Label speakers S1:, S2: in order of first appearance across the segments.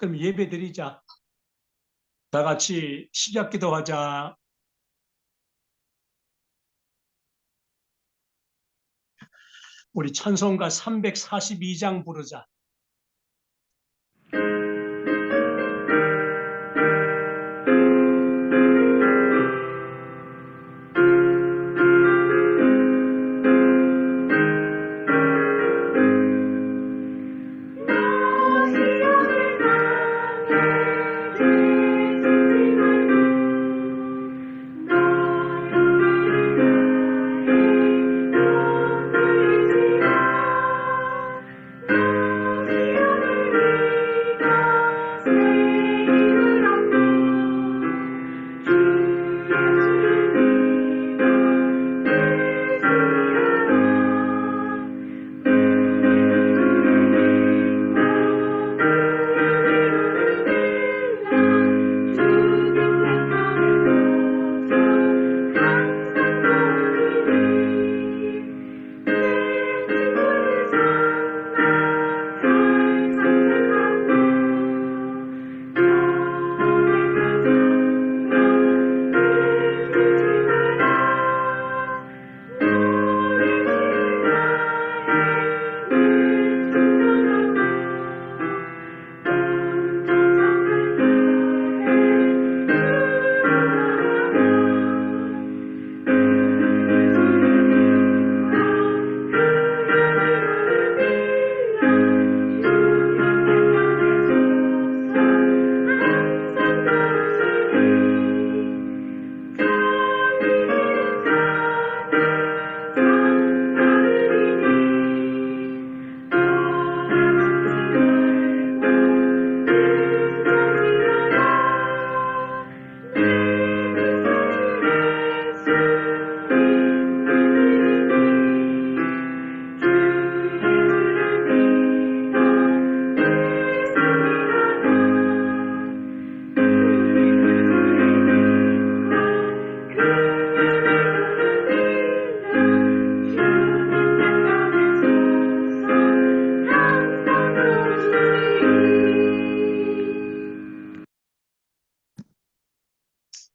S1: 그럼 예배 드리자. 다 같이 시작 기도하자. 우리 찬송가 342장 부르자.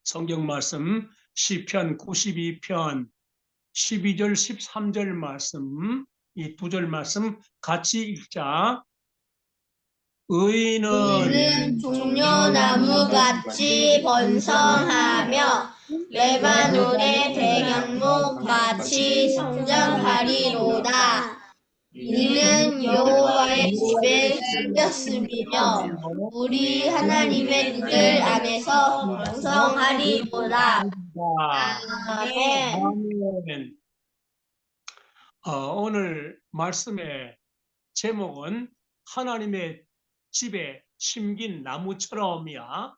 S1: 성경 말씀 시편 92편 12절 13절 말씀, 이 두 절 말씀 같이 읽자. 의인은
S2: 종려나무같이 번성하며 레바논의 백향목같이 성장하리로다. 이는 여호와의 집에 숨겼음이며 우리 하나님의 뜰 안에서 번성하리로다. 아멘.
S1: 아멘. 오늘 말씀의 제목은 하나님의 집에 심긴 나무처럼이야.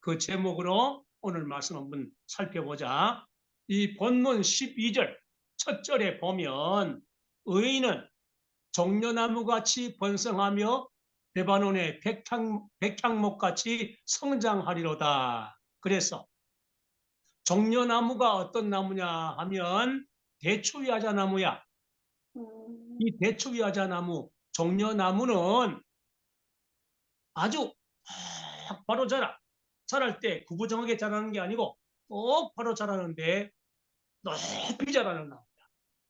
S1: 그 제목으로 오늘 말씀 한번 살펴보자. 이 본문 12절 첫 절에 보면 의인은 종려나무같이 번성하며 레바논의 백향목같이 성장하리로다. 그래서 종려나무가 어떤 나무냐 하면 대추야자나무야. 이 대추야자나무, 종려나무는 아주 바로 자랄 때 구부정하게 자라는 게 아니고 꼭 바로 자라는데 높이 자라는 나무야.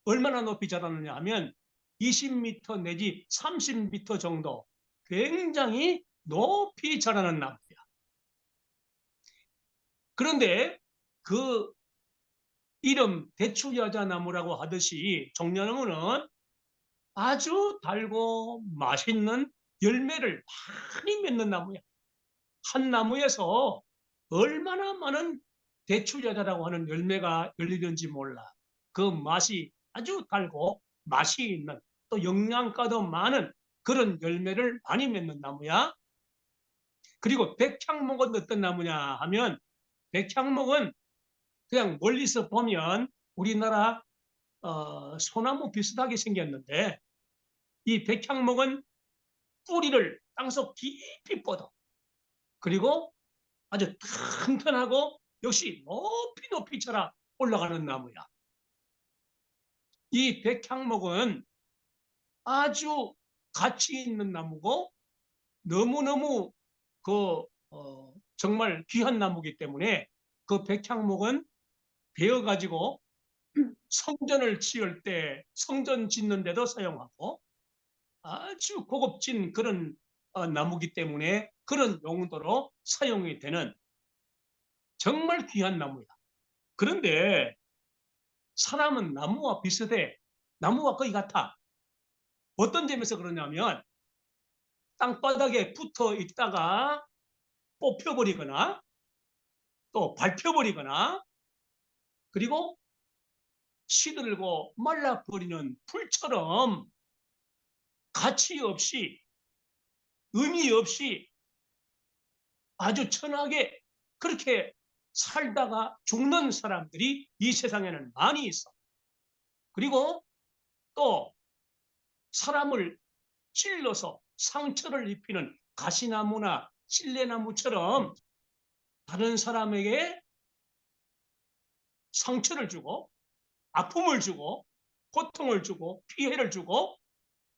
S1: 얼마나 높이 자라느냐 하면 20m 내지 30m 정도 굉장히 높이 자라는 나무야. 그런데 그 이름 대추야자나무라고 하듯이 종려나무는 아주 달고 맛있는 열매를 많이 맺는 나무야. 한 나무에서 얼마나 많은 대추야자라고 하는 열매가 열리는지 몰라. 그 맛이 아주 달고 맛이 있는, 또 영양가도 많은 그런 열매를 많이 맺는 나무야. 그리고 백향목은 어떤 나무냐 하면, 백향목은 그냥 멀리서 보면 우리나라 소나무 비슷하게 생겼는데, 이 백향목은 뿌리를 땅속 깊이 뻗어. 그리고 아주 튼튼하고 역시 높이 높이 자라 올라가는 나무야. 이 백향목은 아주 가치 있는 나무고 너무너무 정말 귀한 나무이기 때문에 그 백향목은 베어가지고 성전을 지을 때 성전 짓는 데도 사용하고 아주 고급진 그런 나무이기 때문에 그런 용도로 사용이 되는 정말 귀한 나무야. 그런데 사람은 나무와 비슷해. 나무와 거의 같아. 어떤 점에서 그러냐면 땅바닥에 붙어 있다가 뽑혀버리거나 또 밟혀버리거나 그리고 시들고 말라버리는 풀처럼 가치 없이 의미 없이 아주 천하게 그렇게 살다가 죽는 사람들이 이 세상에는 많이 있어. 그리고 또 사람을 찔러서 상처를 입히는 가시나무나 찔레나무처럼 다른 사람에게 상처를 주고 아픔을 주고 고통을 주고 피해를 주고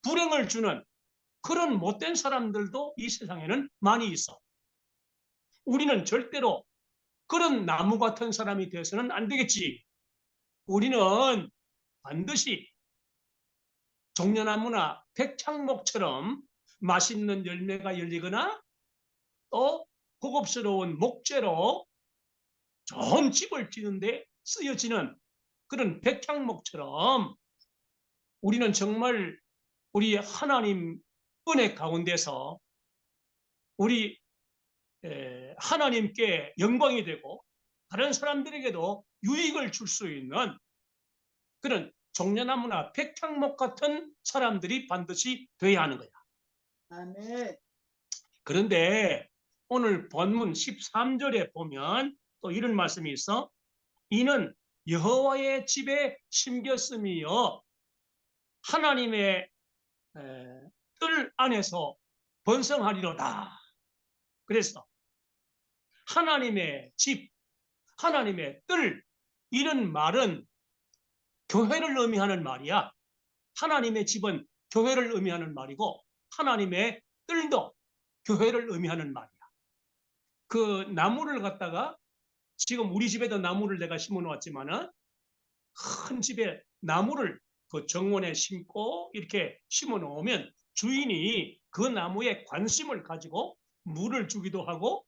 S1: 불행을 주는 그런 못된 사람들도 이 세상에는 많이 있어. 우리는 절대로 그런 나무 같은 사람이 되어서는 안 되겠지. 우리는 반드시 종려나무나 백향목처럼 맛있는 열매가 열리거나 또 고급스러운 목재로 좋은 집을 짓는데 쓰여지는 그런 백향목처럼 우리는 정말 우리 하나님 은혜 가운데서 우리 하나님께 영광이 되고 다른 사람들에게도 유익을 줄 수 있는 그런 종려나무나 백향목 같은 사람들이 반드시 돼야 하는 거야.
S2: 아멘.
S1: 그런데 오늘 본문 13절에 보면 또 이런 말씀이 있어. 이는 여호와의 집에 심겼음이요 하나님의 뜰 안에서 번성하리로다. 그래서 하나님의 집, 하나님의 뜰 이런 말은 교회를 의미하는 말이야. 하나님의 집은 교회를 의미하는 말이고 하나님의 뜰도 교회를 의미하는 말이야. 그 나무를 갖다가 지금 우리 집에도 나무를 내가 심어 놓았지만은 큰 집에 나무를 그 정원에 심고 이렇게 심어 놓으면 주인이 그 나무에 관심을 가지고 물을 주기도 하고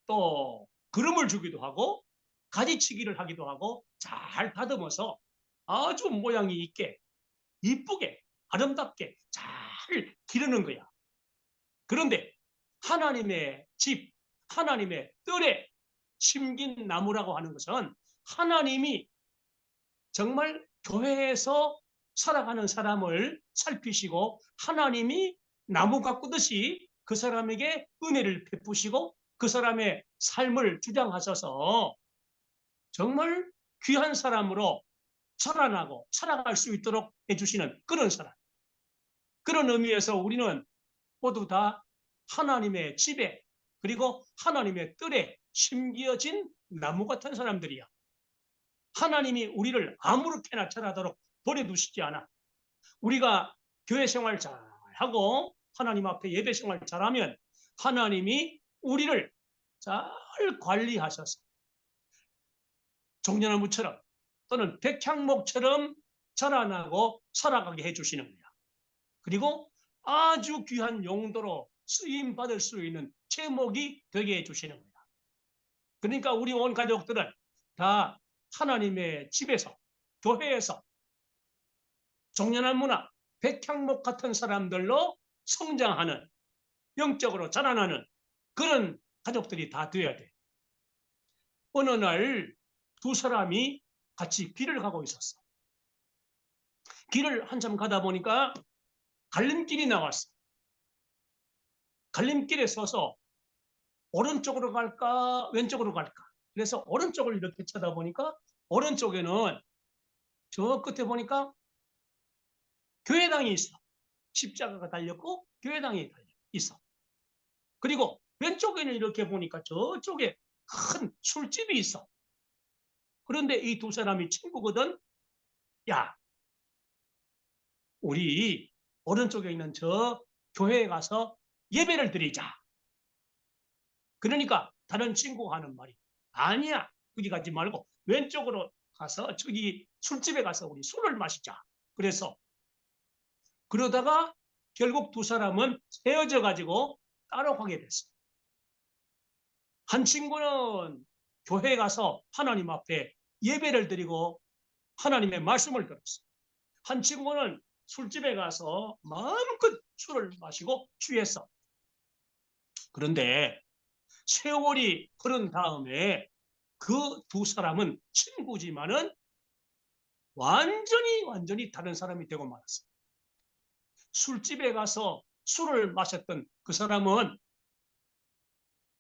S1: 또 기름을 주기도 하고 가지치기를 하기도 하고 잘 다듬어서 아주 모양이 있게 이쁘게 아름답게 잘 기르는 거야. 그런데 하나님의 집, 하나님의 뜰에 심긴 나무라고 하는 것은 하나님이 정말 교회에서 살아가는 사람을 살피시고 하나님이 나무 가꾸듯이 그 사람에게 은혜를 베푸시고 그 사람의 삶을 주장하셔서 정말 귀한 사람으로 살아나고 살아갈 수 있도록 해주시는 그런 사람. 그런 의미에서 우리는 모두 다 하나님의 집에 그리고 하나님의 뜰에 심겨진 나무 같은 사람들이야. 하나님이 우리를 아무렇게나 잘하도록 버려두시지 않아. 우리가 교회 생활 잘하고 하나님 앞에 예배 생활 잘하면 하나님이 우리를 잘 관리하셔서 종려나무처럼 또는 백향목처럼 자라나고 살아가게 해주시는 거야. 그리고 아주 귀한 용도로 쓰임받을 수 있는 제목이 되게 해주시는 거야. 그러니까 우리 온 가족들은 다 하나님의 집에서 교회에서 종려나무나 백향목 같은 사람들로 성장하는 영적으로 자라나는 그런 가족들이 다 되어야 돼. 어느 날 두 사람이 같이 길을 가고 있었어. 길을 한참 가다 보니까 갈림길이 나왔어. 갈림길에 서서 오른쪽으로 갈까 왼쪽으로 갈까. 그래서 오른쪽을 이렇게 쳐다보니까 오른쪽에는 저 끝에 보니까 교회당이 있어. 십자가가 달렸고 교회당이 있어. 그리고 왼쪽에는 이렇게 보니까 저쪽에 큰 술집이 있어. 그런데 이 두 사람이 친구거든. 야, 우리 오른쪽에 있는 저 교회에 가서 예배를 드리자. 그러니까 다른 친구가 하는 말이 아니야. 거기 가지 말고 왼쪽으로 가서 저기 술집에 가서 우리 술을 마시자. 그래서 그러다가 결국 두 사람은 헤어져 가지고 따로 가게 됐어. 한 친구는 교회에 가서 하나님 앞에 예배를 드리고 하나님의 말씀을 들었어. 한 친구는 술집에 가서 마음껏 술을 마시고 취했어. 그런데 세월이 흐른 다음에 그 두 사람은 친구지만은 완전히 다른 사람이 되고 말았어. 술집에 가서 술을 마셨던 그 사람은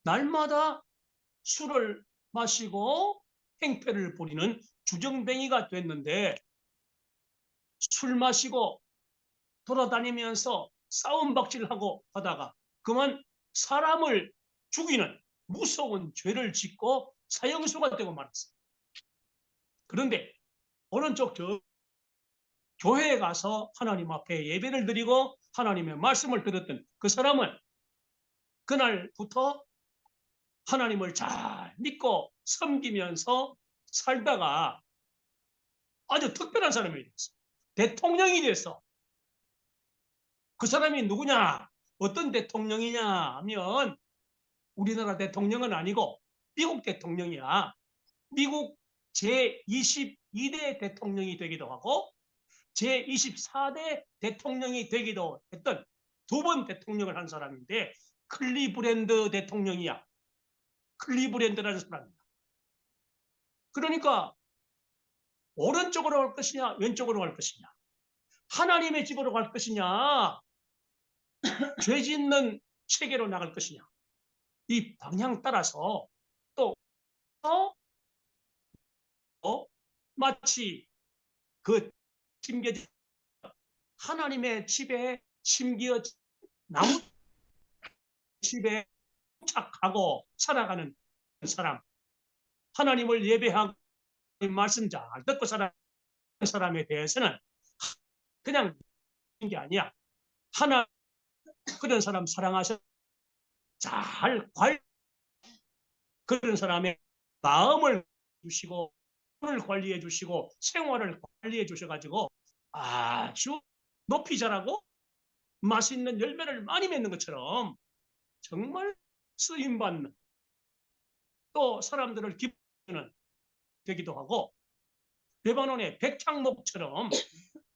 S1: 날마다 술을 마시고 행패를 부리는 주정뱅이가 됐는데, 술 마시고 돌아다니면서 싸움박질하고 하다가 그만 사람을 죽이는 무서운 죄를 짓고 사형수가 되고 말았어. 그런데 오른쪽 교회에 가서 하나님 앞에 예배를 드리고 하나님의 말씀을 들었던 그 사람은 그날부터 하나님을 잘 믿고 섬기면서 살다가 아주 특별한 사람이 됐어. 대통령이 됐어. 그 사람이 누구냐? 어떤 대통령이냐 하면 우리나라 대통령은 아니고 미국 대통령이야. 미국 제22대 대통령이 되기도 하고 제24대 대통령이 되기도 했던 두 번 대통령을 한 사람인데 클리브랜드 대통령이야. 클리브랜드라는 사람이야. 그러니까 오른쪽으로 갈 것이냐 왼쪽으로 갈 것이냐, 하나님의 집으로 갈 것이냐 죄 짓는 세계로 나갈 것이냐, 이 방향 따라서 또 마치 그 심겨진 하나님의 집에 심겨진 나무 집에 착하고 살아가는 사람, 하나님을 예배하고 말씀 잘 듣고 살아가는 사람에 대해서는 그냥 게 아니야. 하나 그런 사람 사랑하셔 잘 그런 사람의 마음을 주시고 을 관리해 주시고 생활을 관리해 주셔가지고 아주 높이 자라고 맛있는 열매를 많이 맺는 것처럼 정말 쓰임받는, 또 사람들을 기쁘는 되기도 하고 레바논의 백향목처럼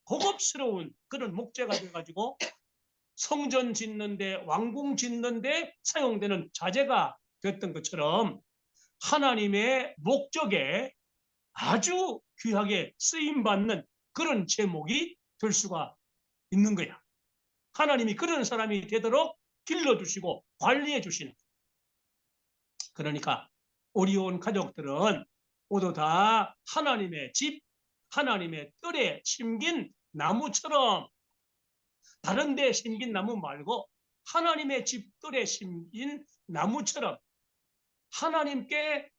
S1: 고급스러운 그런 목재가 돼가지고 성전 짓는데 왕궁 짓는데 사용되는 자재가 됐던 것처럼 하나님의 목적에 아주 귀하게 쓰임받는 그런 제목이 될 수가 있는 거야. 하나님이 그런 사람이 되도록 길러주시고 관리해 주시는. 그러니까 우리 온 가족들은 모두 다 하나님의 집, 하나님의 뜰에 심긴 나무처럼, 다른 데 심긴 나무 말고 하나님의 집들에 심긴 나무처럼 하나님께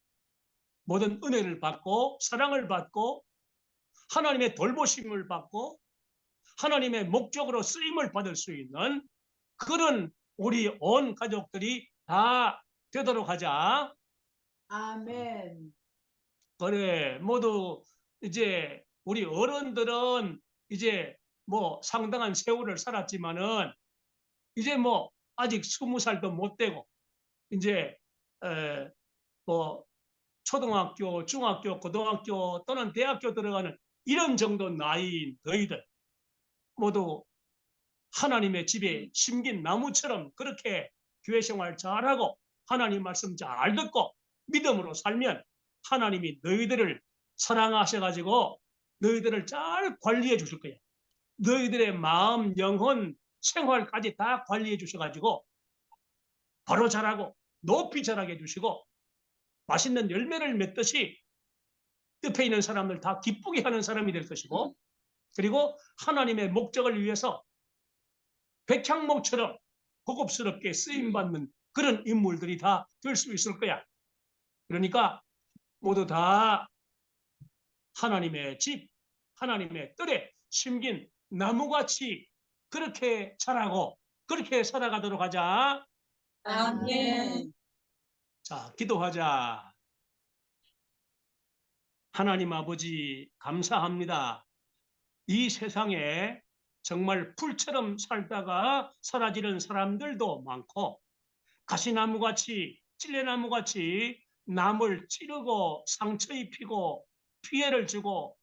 S1: 모든 은혜를 받고 사랑을 받고 하나님의 돌보심을 받고 하나님의 목적으로 쓰임을 받을 수 있는 그런 우리 온 가족들이 다 되도록 하자.
S2: 아멘.
S1: 그래, 모두 이제 우리 어른들은 이제 뭐 상당한 세월을 살았지만은 이제 뭐 아직 20살도 못 되고 이제 뭐 초등학교, 중학교, 고등학교 또는 대학교 들어가는 이런 정도 나이인 너희들 모두 하나님의 집에 심긴 나무처럼 그렇게 교회 생활 잘하고 하나님 말씀 잘 듣고 믿음으로 살면 하나님이 너희들을 사랑하셔가지고 너희들을 잘 관리해 주실 거야. 너희들의 마음, 영혼, 생활까지 다 관리해 주셔가지고 바로 자라고 높이 자라게 해주시고 맛있는 열매를 맺듯이 옆에 있는 사람들 다 기쁘게 하는 사람이 될 것이고, 그리고 하나님의 목적을 위해서 백향목처럼 고급스럽게 쓰임받는 그런 인물들이 다 될 수 있을 거야. 그러니까 모두 다 하나님의 집, 하나님의 뜰에 심긴 나무같이 그렇게 자라고 그렇게 살아가도록 하자.
S2: 아멘.
S1: 자, 기도하자. 하나님 아버지, 감사합니다. 이 세상에 정말 풀처럼 살다가 사라지는 사람들도 많고, 가시나무같이 찔레나무같이 남을 찌르고 상처 입히고 피해를 주고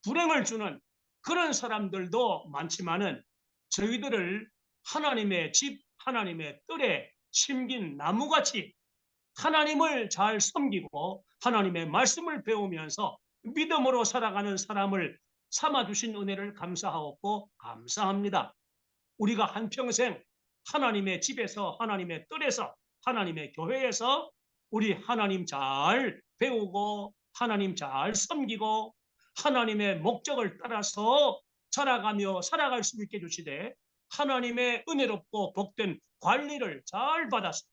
S1: 불행을 주는 그런 사람들도 많지만은, 저희들을 하나님의 집, 하나님의 뜰에 심긴 나무같이 하나님을 잘 섬기고 하나님의 말씀을 배우면서 믿음으로 살아가는 사람을 삼아주신 은혜를 감사하고 감사합니다. 우리가 한평생 하나님의 집에서, 하나님의 뜰에서, 하나님의 교회에서 우리 하나님 잘 배우고 하나님 잘 섬기고 하나님의 목적을 따라서 자라가며 살아갈 수 있게 해주시되, 하나님의 은혜롭고 복된 관리를 잘 받아서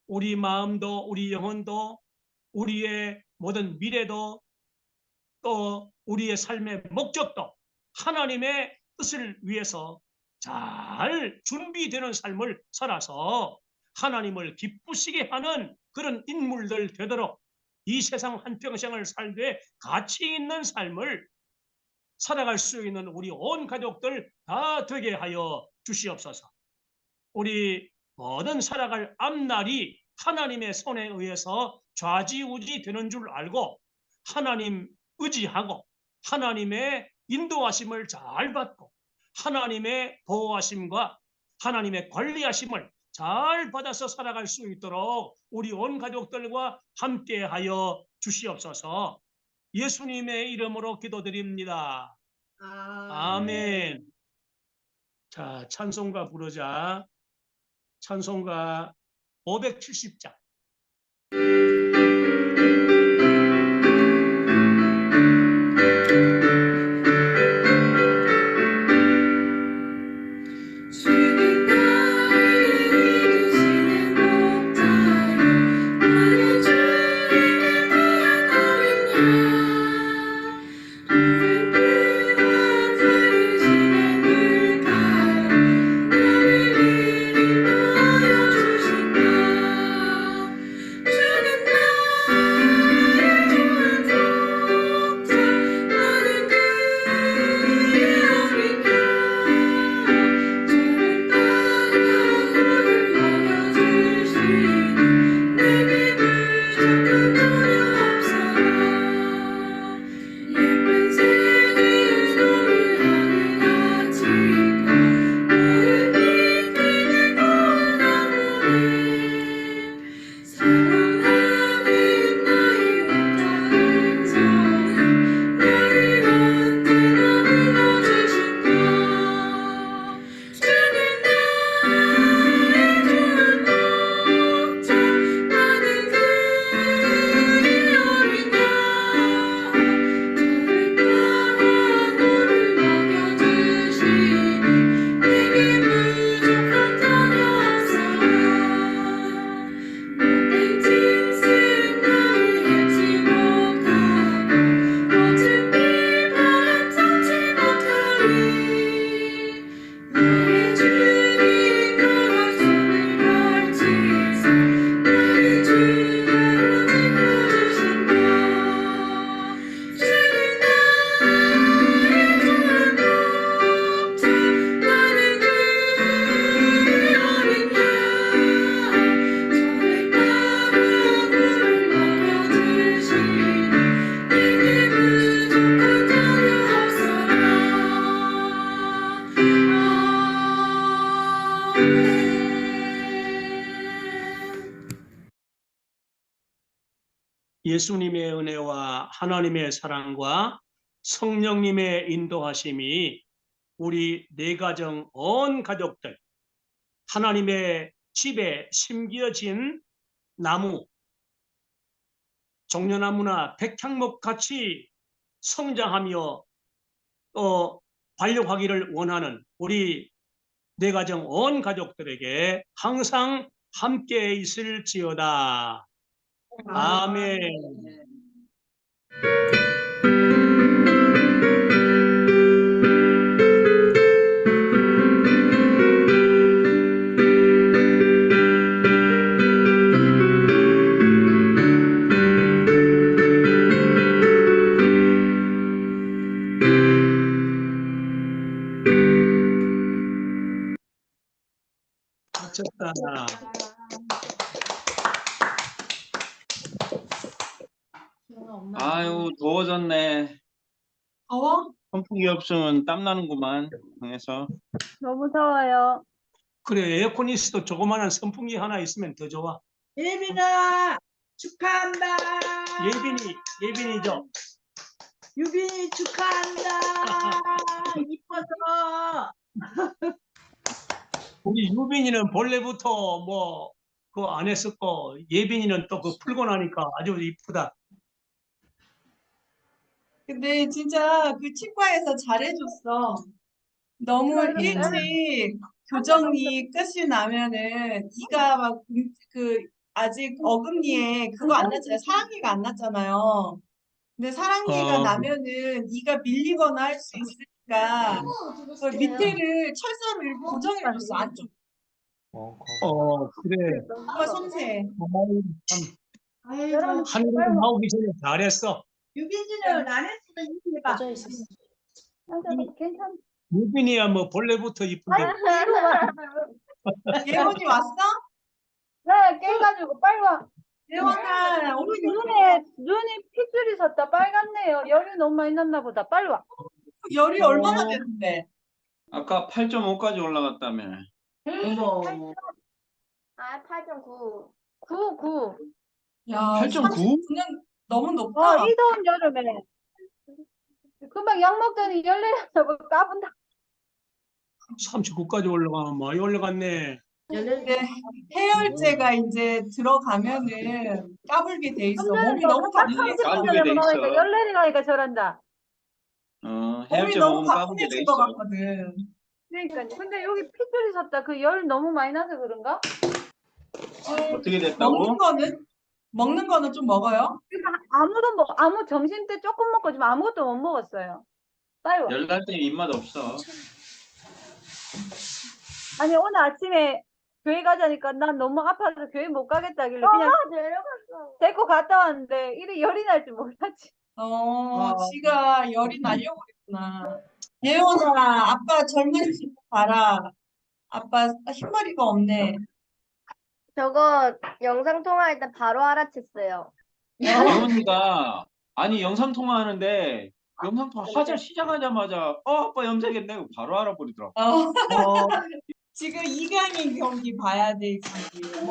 S1: 우리 마음도 우리 영혼도 우리의 모든 미래도 또 우리의 삶의 목적도 하나님의 뜻을 위해서 잘 준비되는 삶을 살아서 하나님을 기쁘시게 하는 그런 인물들 되도록 이 세상 한평생을 살되 가치 있는 삶을 살아갈 수 있는 우리 온 가족들 다 되게 하여 주시옵소서. 우리 모든 살아갈 앞날이 하나님의 손에 의해서 좌지우지 되는 줄 알고 하나님 의지하고 하나님의 인도하심을 잘 받고 하나님의 보호하심과 하나님의 관리하심을 잘 받아서 살아갈 수 있도록 우리 온 가족들과 함께하여 주시옵소서. 예수님의 이름으로 기도드립니다. 아멘. 자, 찬송가 부르자. 찬송가 570장. 예수님의 은혜와 하나님의 사랑과 성령님의 인도하심이 우리 내 가정 온 가족들, 하나님의 집에 심겨진 나무, 종려나무나 백향목 같이 성장하며 발육하기를 원하는 우리 내 가정 온 가족들에게 항상 함께 있을지어다. 아멘.
S3: 아유, 더워졌네.
S2: 더워?
S3: 선풍기 없으면 땀 나는구만, 방에서.
S4: 너무 더워요.
S1: 그래, 에어컨 있어도 조그마한 선풍기 하나 있으면 더 좋아.
S2: 예빈아 축하한다.
S1: 예빈이죠.
S2: 유빈이 축하한다. 이뻐서.
S1: 우리 유빈이는 본래부터 뭐, 그거 안 했었고, 예빈이는 또 그 풀고 나니까 아주 이쁘다.
S2: 근데 진짜 그 치과에서 잘해줬어. 너무 일찍 교정이 끝이 나면은 이가 막 그 아직 어금니에 그거 안 났잖아요. 사랑니가 안 났잖아요. 근데 사랑니가
S3: 어.
S2: 나면은 이가 밀리거나 할 수 있으니까 그 밑에를 철사로 일부 고정해줬어. 안쪽
S1: 그래.
S2: 치과 섬세.
S1: 참,
S2: 아이고.
S1: 한국 나오기 전에 잘했어.
S2: 유빈이는 안 했으면 해봐.
S4: 괜찮아.
S1: 유빈이야 뭐 본래부터 이쁜데.
S2: 예원이 왔어?
S4: 네, 깨가지고 빨리 와.
S2: 예원아, 오늘
S4: 눈이 핏줄이 섰다. 빨갛네요. 열이 너무 많이 났나 보다. 빨리 와.
S2: 열이 얼마나 됐는데?
S3: 아까 8.5까지 올라갔다며.
S2: 어머.
S5: 아, 8.9.
S4: 9.
S2: 야,
S3: 8.9?
S2: 39는 너무 높다.
S4: 이 더운 여름에. 금방 약 먹더니 열 내려서 까분다.
S1: 39까지 올라가면 많이 올라갔네.
S2: 근데 해열제가 이제 들어가면은 까불게 돼 있어. 몸이 너무 바쁘게
S3: 까불게 돼 있어.
S4: 열 내려가니까 저런다.
S2: 몸이
S3: 해열제
S2: 너무
S3: 먹으면 까불게 돼
S2: 바쁘게 것
S3: 있어.
S2: 같거든.
S4: 그러니까. 근데 여기 핏줄이 섰다. 그 열 너무 많이 나서 그런가?
S3: 어떻게 됐다고?
S2: 먹는 거는 좀 먹어요?
S4: 아무 점심 때 조금 먹고 지금 아무것도 못 먹었어요. 빨리 와.
S3: 열 날 때 입맛 없어.
S4: 아니 오늘 아침에 교회 가자니까 난 너무 아파서 교회 못 가겠다길래 그냥
S5: 내려갔어.
S4: 데리고 갔다 왔는데 이래 열이 날 줄 몰랐지.
S2: 지가 열이 나려고 그랬구나. 예원아, 아빠 젊은이 봐라. 아빠 흰머리가 없네.
S5: 저거 영상 통화할 때 바로 알아챘어요.
S3: 예원이가 아니 영상 통화하는데 영상 통화 하자 시작하자마자 아빠 염색했네 바로 알아버리더라고.
S2: 지금 이강인 경기 봐야 돼, 지금.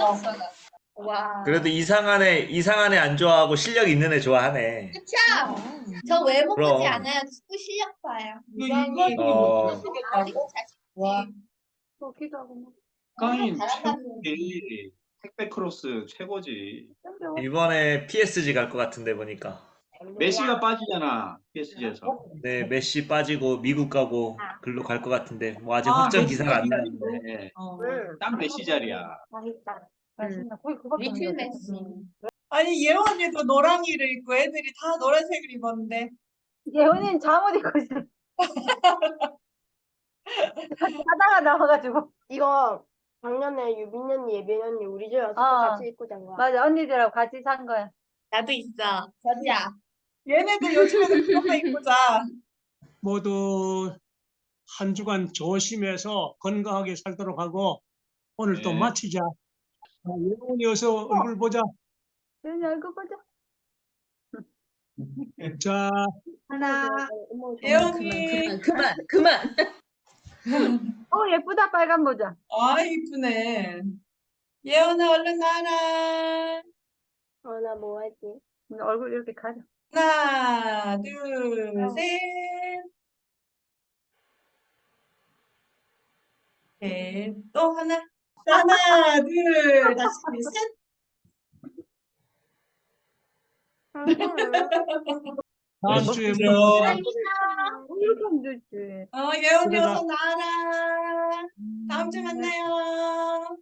S5: 와.
S6: 그래도 이상한 애 안 좋아하고 실력 있는 애 좋아하네.
S5: 그쵸? 저 외모
S6: 그럼.
S5: 보지 않아요. 축구 실력 봐요.
S2: 이강인이
S6: 어.
S2: 못하겠다고?
S5: 와.
S4: 기도 하고 뭐.
S3: 강인 최고지. 택배 크로스 최고지.
S6: 이번에 PSG 갈 것 같은데 보니까.
S3: 메시가 빠지잖아 PSG에서.
S6: 네, 메시 빠지고 미국 가고 글로 갈 것 같은데 뭐 아직
S2: 아,
S6: 확정
S2: 메시
S6: 기사가 안
S2: 빠지고.
S6: 나왔는데.
S3: 딱 메시 자리야.
S5: 맛있다.
S4: 맛있나? 거기 그거밖에 안
S5: 리틀
S4: 돼.
S5: 메시.
S2: 아니, 예원이도 노랑이를 입고 애들이 다 노란색을 입었는데.
S4: 예원이는 잠옷 입고 있어. 자다가 나와가지고.
S5: 이거 작년에 유빈 언니, 예빈 언니 우리 집에 와서
S4: 어.
S5: 같이 입고 잔 거야.
S4: 맞아, 언니들하고 같이 산 거야.
S5: 나도 있어. 저지야.
S2: 얘네들 요즘에는 그것만 입고 자.
S1: 모두 한 주간 조심해서 건강하게 살도록 하고 오늘 또
S3: 네.
S1: 마치자. 예원이 어서 얼굴 보자.
S4: 예원이 얼굴 보자.
S1: 자,
S2: 하나.
S5: 어머,
S2: 예원이.
S7: 그만.
S4: 예쁘다, 빨간 모자.
S2: 아, 이쁘네. 예원아, 얼른 나와라.
S5: 나 뭐 하지?
S4: 얼굴 이렇게 가려.
S2: 하나, 둘, 셋. 네, 또 하나. 하나, 둘, 다시 셋.
S1: 다음 주에
S3: 그래요.
S4: 이렇게 힘들지.
S2: 예원이 어서 나와라. 다음 주에 만나요.